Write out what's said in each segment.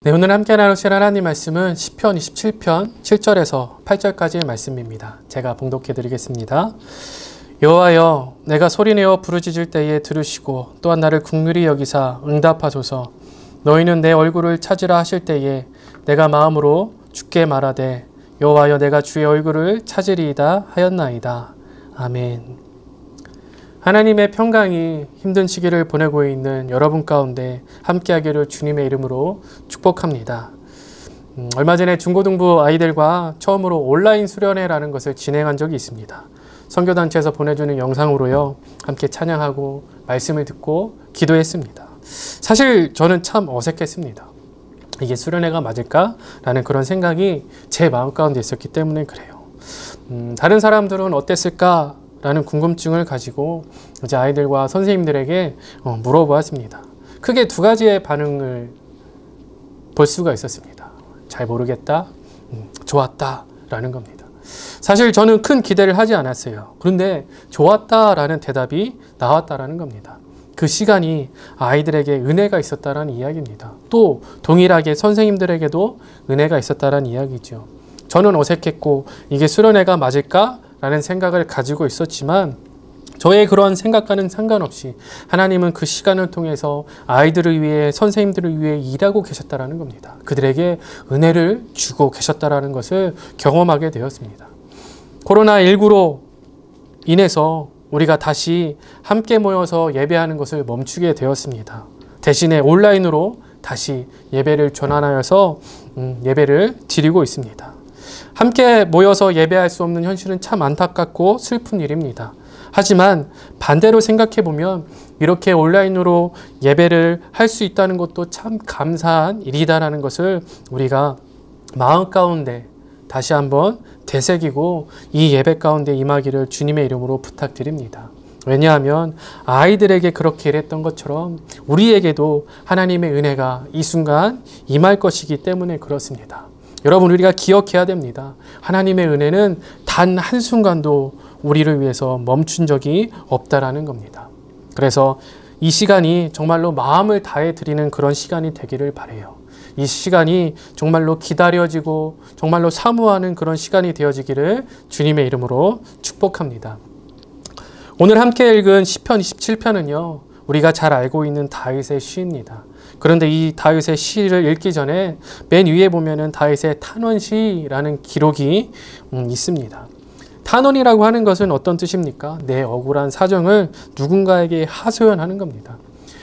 네, 오늘 함께 나누실 하나님 말씀은 시편 27편 7절에서 8절까지의 말씀입니다. 제가 봉독해 드리겠습니다. 여호와여, 내가 소리내어 부르짖을 때에 들으시고 또한 나를 긍휼히 여기사 응답하소서. 너희는 내 얼굴을 찾으라 하실 때에 내가 마음으로 주께 말하되 여호와여, 내가 주의 얼굴을 찾으리이다 하였나이다. 아멘. 하나님의 평강이 힘든 시기를 보내고 있는 여러분 가운데 함께하기를 주님의 이름으로 축복합니다. 얼마 전에 중고등부 아이들과 처음으로 온라인 수련회라는 것을 진행한 적이 있습니다. 선교단체에서 보내주는 영상으로요, 함께 찬양하고 말씀을 듣고 기도했습니다. 사실 저는 참 어색했습니다. 이게 수련회가 맞을까? 라는 그런 생각이 제 마음 가운데 있었기 때문에 그래요. 다른 사람들은 어땠을까? 라는 궁금증을 가지고 이제 아이들과 선생님들에게 물어보았습니다. 크게 두 가지의 반응을 볼 수가 있었습니다. 잘 모르겠다, 좋았다 라는 겁니다. 사실 저는 큰 기대를 하지 않았어요. 그런데 좋았다 라는 대답이 나왔다라는 겁니다. 그 시간이 아이들에게 은혜가 있었다라는 이야기입니다. 또 동일하게 선생님들에게도 은혜가 있었다라는 이야기죠. 저는 어색했고 이게 수련회가 맞을까? 라는 생각을 가지고 있었지만 저의 그런 생각과는 상관없이 하나님은 그 시간을 통해서 아이들을 위해, 선생님들을 위해 일하고 계셨다라는 겁니다. 그들에게 은혜를 주고 계셨다라는 것을 경험하게 되었습니다. 코로나19로 인해서 우리가 다시 함께 모여서 예배하는 것을 멈추게 되었습니다. 대신에 온라인으로 다시 예배를 전환하여서 예배를 드리고 있습니다. 함께 모여서 예배할 수 없는 현실은 참 안타깝고 슬픈 일입니다. 하지만 반대로 생각해 보면 이렇게 온라인으로 예배를 할 수 있다는 것도 참 감사한 일이다라는 것을 우리가 마음 가운데 다시 한번 되새기고 이 예배 가운데 임하기를 주님의 이름으로 부탁드립니다. 왜냐하면 아이들에게 그렇게 일했던 것처럼 우리에게도 하나님의 은혜가 이 순간 임할 것이기 때문에 그렇습니다. 여러분, 우리가 기억해야 됩니다. 하나님의 은혜는 단 한순간도 우리를 위해서 멈춘 적이 없다라는 겁니다. 그래서 이 시간이 정말로 마음을 다해 드리는 그런 시간이 되기를 바라요. 이 시간이 정말로 기다려지고 정말로 사모하는 그런 시간이 되어지기를 주님의 이름으로 축복합니다. 오늘 함께 읽은 시편 27편은요. 우리가 잘 알고 있는 다윗의 시입니다. 그런데 이 다윗의 시를 읽기 전에 맨 위에 보면은 다윗의 탄원시라는 기록이 있습니다. 탄원이라고 하는 것은 어떤 뜻입니까? 내 억울한 사정을 누군가에게 하소연하는 겁니다.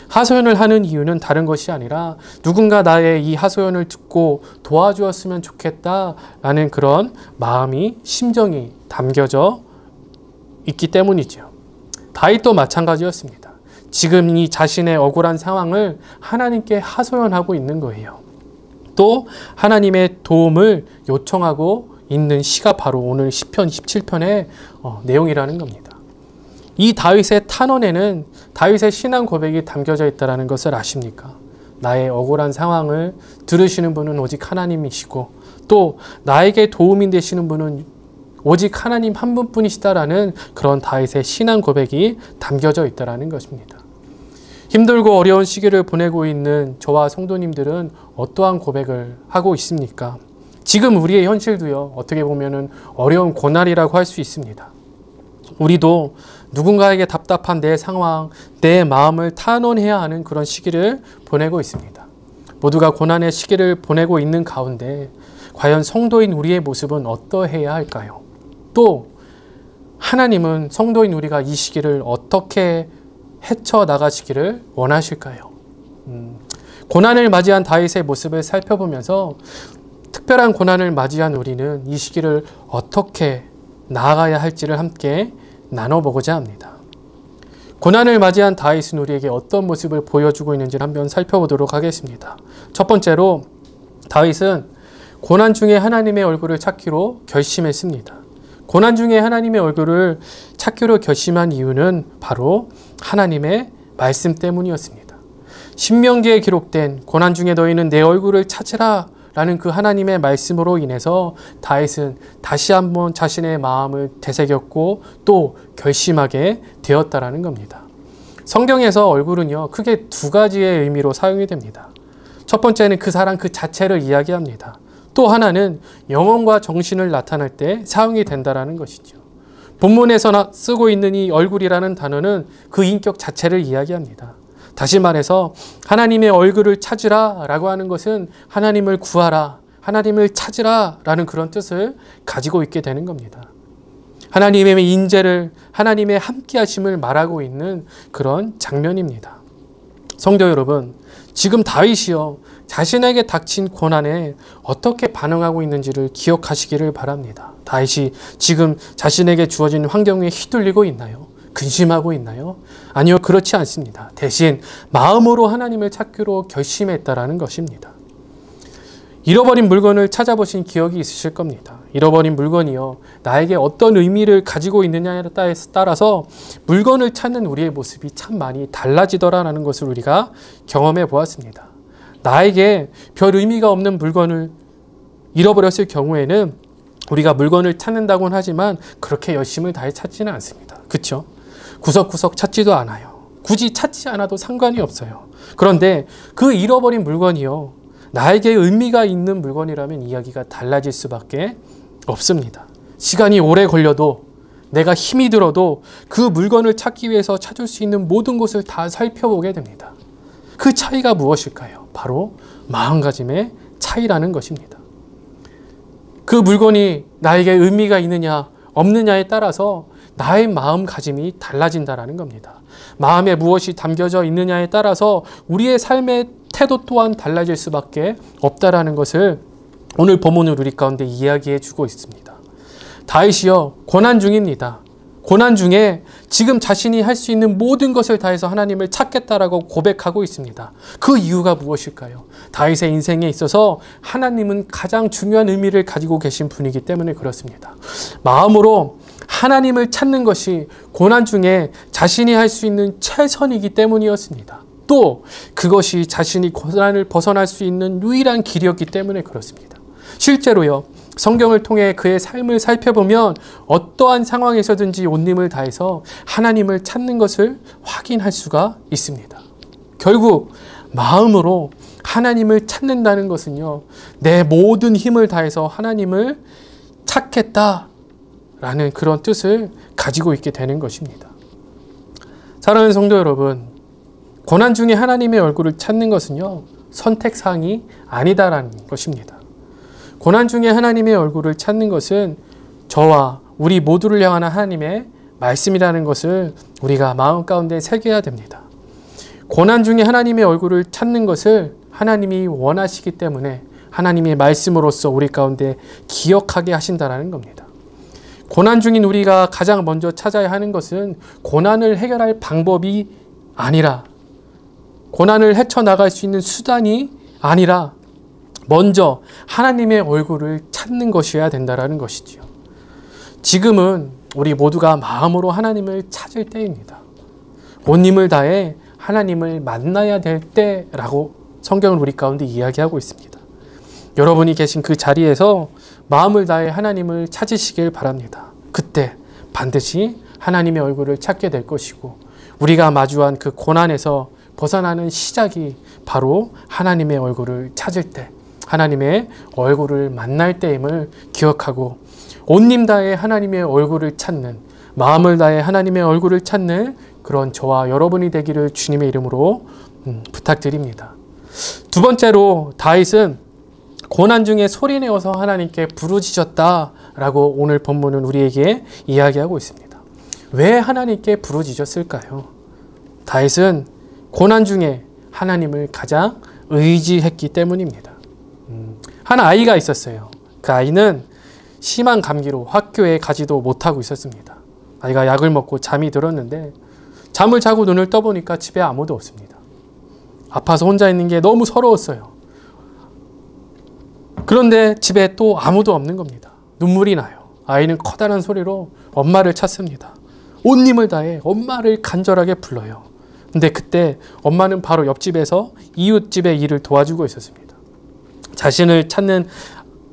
하소연을 하는 이유는 다른 것이 아니라 누군가 나의 이 하소연을 듣고 도와주었으면 좋겠다라는 그런 마음이, 심정이 담겨져 있기 때문이죠. 다윗도 마찬가지였습니다. 지금 이 자신의 억울한 상황을 하나님께 하소연하고 있는 거예요. 또 하나님의 도움을 요청하고 있는 시가 바로 오늘 시편 27편의 내용이라는 겁니다. 이 다윗의 탄원에는 다윗의 신앙 고백이 담겨져 있다는 것을 아십니까? 나의 억울한 상황을 들으시는 분은 오직 하나님이시고 또 나에게 도움이 되시는 분은 오직 하나님 한 분뿐이시다라는 그런 다윗의 신앙 고백이 담겨져 있다는 것입니다. 힘들고 어려운 시기를 보내고 있는 저와 성도님들은 어떠한 고백을 하고 있습니까? 지금 우리의 현실도요, 어떻게 보면은 어려운 고난이라고 할 수 있습니다. 우리도 누군가에게 답답한 내 상황, 내 마음을 탄원해야 하는 그런 시기를 보내고 있습니다. 모두가 고난의 시기를 보내고 있는 가운데 과연 성도인 우리의 모습은 어떠해야 할까요? 또 하나님은 성도인 우리가 이 시기를 어떻게 헤쳐나가시기를 원하실까요? 고난을 맞이한 다윗의 모습을 살펴보면서 특별한 고난을 맞이한 우리는 이 시기를 어떻게 나아가야 할지를 함께 나눠보고자 합니다. 고난을 맞이한 다윗은 우리에게 어떤 모습을 보여주고 있는지를 한번 살펴보도록 하겠습니다. 첫 번째로 다윗은 고난 중에 하나님의 얼굴을 찾기로 결심했습니다. 고난 중에 하나님의 얼굴을 찾기로 결심한 이유는 바로 하나님의 말씀 때문이었습니다. 신명기에 기록된 고난 중에 너희는 내 얼굴을 찾으라 라는 그 하나님의 말씀으로 인해서 다윗은 다시 한번 자신의 마음을 되새겼고 또 결심하게 되었다라는 겁니다. 성경에서 얼굴은요, 크게 두 가지의 의미로 사용이 됩니다. 첫 번째는 그 사랑 그 자체를 이야기합니다. 또 하나는 영혼과 정신을 나타낼 때 사용이 된다라는 것이죠. 본문에서 쓰고 있는 이 얼굴이라는 단어는 그 인격 자체를 이야기합니다. 다시 말해서 하나님의 얼굴을 찾으라 라고 하는 것은 하나님을 구하라, 하나님을 찾으라 라는 그런 뜻을 가지고 있게 되는 겁니다. 하나님의 인재를, 하나님의 함께하심을 말하고 있는 그런 장면입니다. 성도 여러분, 지금 다윗이요 자신에게 닥친 고난에 어떻게 반응하고 있는지를 기억하시기를 바랍니다. 다윗이 지금 자신에게 주어진 환경에 휘둘리고 있나요? 근심하고 있나요? 아니요, 그렇지 않습니다. 대신 마음으로 하나님을 찾기로 결심했다라는 것입니다. 잃어버린 물건을 찾아보신 기억이 있으실 겁니다. 잃어버린 물건이요 나에게 어떤 의미를 가지고 있느냐에 따라서 물건을 찾는 우리의 모습이 참 많이 달라지더라라는 것을 우리가 경험해 보았습니다. 나에게 별 의미가 없는 물건을 잃어버렸을 경우에는 우리가 물건을 찾는다고는 하지만 그렇게 열심을 다해 찾지는 않습니다. 그렇죠? 구석구석 찾지도 않아요. 굳이 찾지 않아도 상관이 없어요. 그런데 그 잃어버린 물건이요 나에게 의미가 있는 물건이라면 이야기가 달라질 수밖에 없습니다. 시간이 오래 걸려도 내가 힘이 들어도 그 물건을 찾기 위해서 찾을 수 있는 모든 곳을 다 살펴보게 됩니다. 그 차이가 무엇일까요? 바로 마음가짐의 차이라는 것입니다. 그 물건이 나에게 의미가 있느냐 없느냐에 따라서 나의 마음가짐이 달라진다는 겁니다. 마음에 무엇이 담겨져 있느냐에 따라서 우리의 삶의 태도 또한 달라질 수밖에 없다라는 것을 오늘 본문은 우리 가운데 이야기해 주고 있습니다. 다윗이요 고난 중입니다. 고난 중에 지금 자신이 할 수 있는 모든 것을 다해서 하나님을 찾겠다라고 고백하고 있습니다. 그 이유가 무엇일까요? 다윗의 인생에 있어서 하나님은 가장 중요한 의미를 가지고 계신 분이기 때문에 그렇습니다. 마음으로 하나님을 찾는 것이 고난 중에 자신이 할 수 있는 최선이기 때문이었습니다. 또 그것이 자신이 고난을 벗어날 수 있는 유일한 길이었기 때문에 그렇습니다. 실제로요 성경을 통해 그의 삶을 살펴보면 어떠한 상황에서든지 온 힘을 다해서 하나님을 찾는 것을 확인할 수가 있습니다. 결국 마음으로 하나님을 찾는다는 것은요 내 모든 힘을 다해서 하나님을 찾겠다라는 그런 뜻을 가지고 있게 되는 것입니다. 사랑하는 성도 여러분, 고난 중에 하나님의 얼굴을 찾는 것은요 선택사항이 아니다라는 것입니다. 고난 중에 하나님의 얼굴을 찾는 것은 저와 우리 모두를 향한 하나님의 말씀이라는 것을 우리가 마음 가운데 새겨야 됩니다. 고난 중에 하나님의 얼굴을 찾는 것을 하나님이 원하시기 때문에 하나님의 말씀으로서 우리 가운데 기억하게 하신다는 겁니다. 고난 중인 우리가 가장 먼저 찾아야 하는 것은 고난을 해결할 방법이 아니라 고난을 헤쳐나갈 수 있는 수단이 아니라 먼저 하나님의 얼굴을 찾는 것이어야 된다는 것이지요. 지금은 우리 모두가 마음으로 하나님을 찾을 때입니다. 온 힘을 다해 하나님을 만나야 될 때라고 성경은 우리 가운데 이야기하고 있습니다. 여러분이 계신 그 자리에서 마음을 다해 하나님을 찾으시길 바랍니다. 그때 반드시 하나님의 얼굴을 찾게 될 것이고 우리가 마주한 그 고난에서 벗어나는 시작이 바로 하나님의 얼굴을 찾을 때 하나님의 얼굴을 만날 때임을 기억하고 온 힘 다해 하나님의 얼굴을 찾는 마음을 다해 하나님의 얼굴을 찾는 그런 저와 여러분이 되기를 주님의 이름으로 부탁드립니다. 두 번째로 다윗은 고난 중에 소리내어서 하나님께 부르짖었다라고 오늘 본문은 우리에게 이야기하고 있습니다. 왜 하나님께 부르짖었을까요? 다윗은 고난 중에 하나님을 가장 의지했기 때문입니다. 한 아이가 있었어요. 그 아이는 심한 감기로 학교에 가지도 못하고 있었습니다. 아이가 약을 먹고 잠이 들었는데 잠을 자고 눈을 떠보니까 집에 아무도 없습니다. 아파서 혼자 있는 게 너무 서러웠어요. 그런데 집에 또 아무도 없는 겁니다. 눈물이 나요. 아이는 커다란 소리로 엄마를 찾습니다. 온 힘을 다해 엄마를 간절하게 불러요. 근데 그때 엄마는 바로 옆집에서 이웃집의 일을 도와주고 있었습니다. 자신을 찾는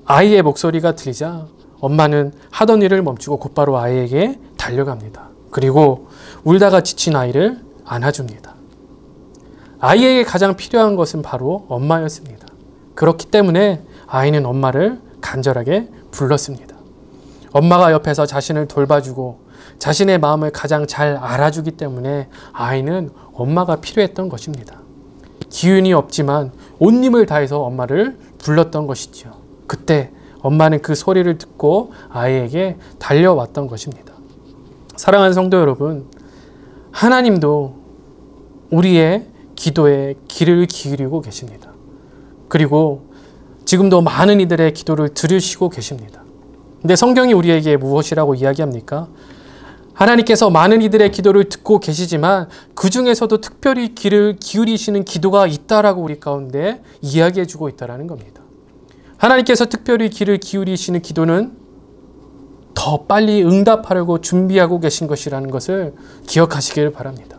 아이의 목소리가 들리자 엄마는 하던 일을 멈추고 곧바로 아이에게 달려갑니다. 그리고 울다가 지친 아이를 안아줍니다. 아이에게 가장 필요한 것은 바로 엄마였습니다. 그렇기 때문에 아이는 엄마를 간절하게 불렀습니다. 엄마가 옆에서 자신을 돌봐주고 자신의 마음을 가장 잘 알아주기 때문에 아이는 엄마가 필요했던 것입니다. 기운이 없지만 온 힘을 다해서 엄마를 불렀던 것이지요. 그때 엄마는 그 소리를 듣고 아이에게 달려왔던 것입니다. 사랑하는 성도 여러분, 하나님도 우리의 기도에 귀를 기울이고 계십니다. 그리고 지금도 많은 이들의 기도를 들으시고 계십니다. 근데 성경이 우리에게 무엇이라고 이야기합니까? 하나님께서 많은 이들의 기도를 듣고 계시지만 그 중에서도 특별히 귀를 기울이시는 기도가 있다라고 우리 가운데 이야기해 주고 있다는 겁니다. 하나님께서 특별히 귀를 기울이시는 기도는 더 빨리 응답하려고 준비하고 계신 것이라는 것을 기억하시길 바랍니다.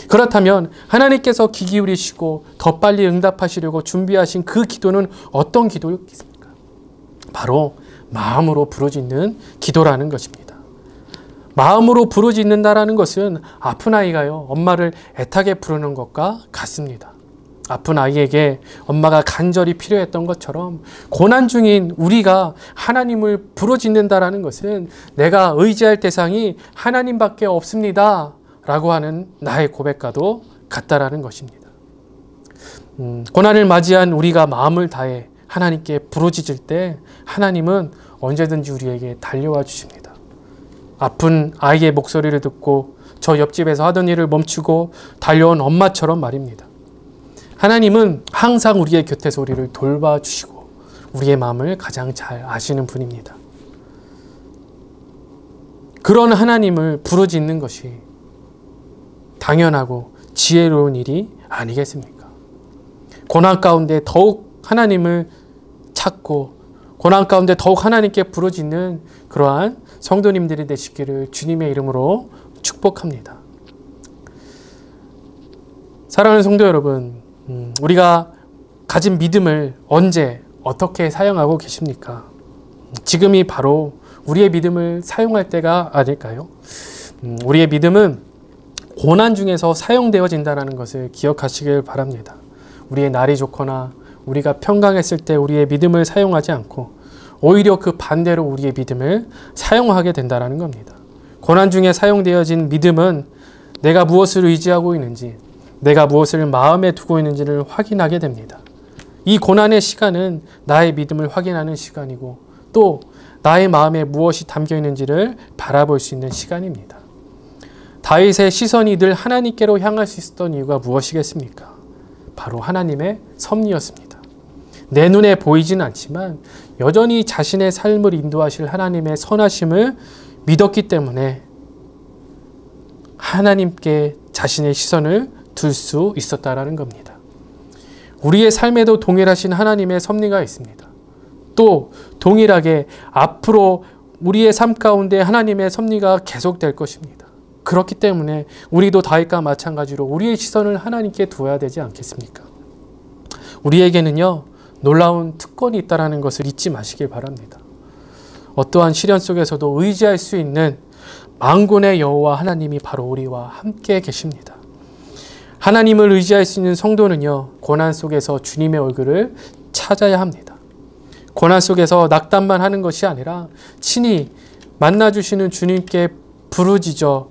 그렇다면 하나님께서 귀 기울이시고 더 빨리 응답하시려고 준비하신 그 기도는 어떤 기도였습니까? 바로 마음으로 부르짖는 기도라는 것입니다. 마음으로 부르짖는다라는 것은 아픈 아이가요, 엄마를 애타게 부르는 것과 같습니다. 아픈 아이에게 엄마가 간절히 필요했던 것처럼 고난 중인 우리가 하나님을 부르짖는다라는 것은 내가 의지할 대상이 하나님밖에 없습니다 라고 하는 나의 고백과도 같다라는 것입니다. 고난을 맞이한 우리가 마음을 다해 하나님께 부르짖을 때 하나님은 언제든지 우리에게 달려와 주십니다. 아픈 아이의 목소리를 듣고 저 옆집에서 하던 일을 멈추고 달려온 엄마처럼 말입니다. 하나님은 항상 우리의 곁에서 우리를 돌봐주시고 우리의 마음을 가장 잘 아시는 분입니다. 그런 하나님을 부르짖는 것이 당연하고 지혜로운 일이 아니겠습니까? 고난 가운데 더욱 하나님을 찾고 고난 가운데 더욱 하나님께 부르짖는 그러한 성도님들이 되시기를 주님의 이름으로 축복합니다. 사랑하는 성도 여러분, 우리가 가진 믿음을 언제 어떻게 사용하고 계십니까? 지금이 바로 우리의 믿음을 사용할 때가 아닐까요? 우리의 믿음은 고난 중에서 사용되어진다는 것을 기억하시길 바랍니다. 우리의 날이 좋거나 우리가 평강했을 때 우리의 믿음을 사용하지 않고 오히려 그 반대로 우리의 믿음을 사용하게 된다는 겁니다. 고난 중에 사용되어진 믿음은 내가 무엇을 의지하고 있는지, 내가 무엇을 마음에 두고 있는지를 확인하게 됩니다. 이 고난의 시간은 나의 믿음을 확인하는 시간이고 또 나의 마음에 무엇이 담겨 있는지를 바라볼 수 있는 시간입니다. 다윗의 시선이 늘 하나님께로 향할 수 있었던 이유가 무엇이겠습니까? 바로 하나님의 섭리였습니다. 내 눈에 보이지는 않지만 여전히 자신의 삶을 인도하실 하나님의 선하심을 믿었기 때문에 하나님께 자신의 시선을 둘 수 있었다라는 겁니다. 우리의 삶에도 동일하신 하나님의 섭리가 있습니다. 또 동일하게 앞으로 우리의 삶 가운데 하나님의 섭리가 계속될 것입니다. 그렇기 때문에 우리도 다윗과 마찬가지로 우리의 시선을 하나님께 두어야 되지 않겠습니까? 우리에게는요, 놀라운 특권이 있다는 것을 잊지 마시길 바랍니다. 어떠한 시련 속에서도 의지할 수 있는 만군의 여호와 하나님이 바로 우리와 함께 계십니다. 하나님을 의지할 수 있는 성도는요, 고난 속에서 주님의 얼굴을 찾아야 합니다. 고난 속에서 낙담만 하는 것이 아니라 친히 만나주시는 주님께 부르짖어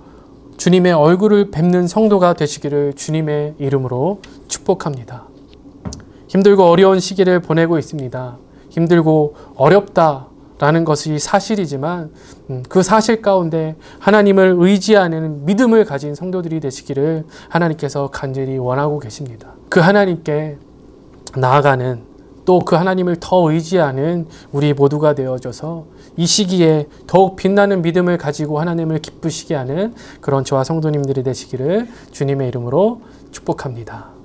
주님의 얼굴을 뵙는 성도가 되시기를 주님의 이름으로 축복합니다. 힘들고 어려운 시기를 보내고 있습니다. 힘들고 어렵다라는 것이 사실이지만 그 사실 가운데 하나님을 의지하는 믿음을 가진 성도들이 되시기를 하나님께서 간절히 원하고 계십니다. 그 하나님께 나아가는 또 그 하나님을 더 의지하는 우리 모두가 되어져서 이 시기에 더욱 빛나는 믿음을 가지고 하나님을 기쁘시게 하는 그런 저와 성도님들이 되시기를 주님의 이름으로 축복합니다.